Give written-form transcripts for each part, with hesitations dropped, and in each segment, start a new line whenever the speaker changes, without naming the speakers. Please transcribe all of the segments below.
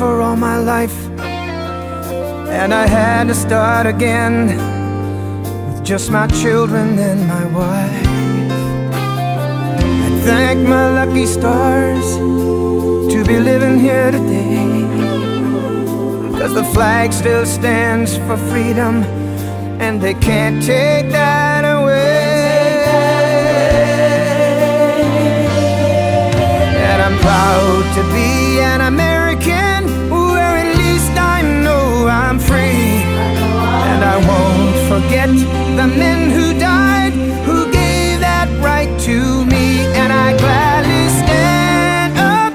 for all my life, and I had to start again with just my children and my wife. I thank my lucky stars to be living here today, 'cause the flag still stands for freedom, and they can't take that away. And I'm proud to be an American, where at least I know I'm free. And I won't forget the men who died, who gave that right to me. And I gladly stand up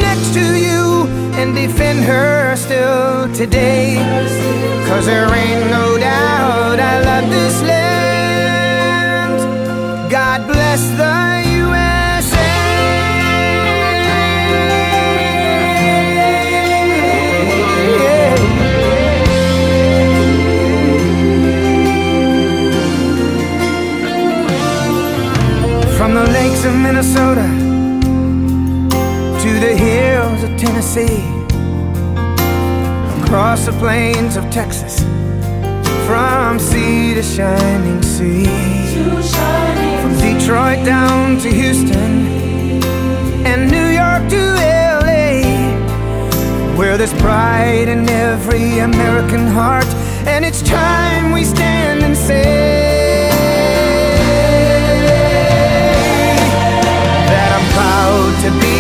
next to you and defend her still today, 'cause there ain't no doubt I love this land. God bless the USA. From the lakes of Minnesota to the hills of Tennessee, across the plains of Texas, from sea to shining sea, from Detroit down to Houston and New York to LA, where there's pride in every American heart. And it's time we stand and say that I'm proud to be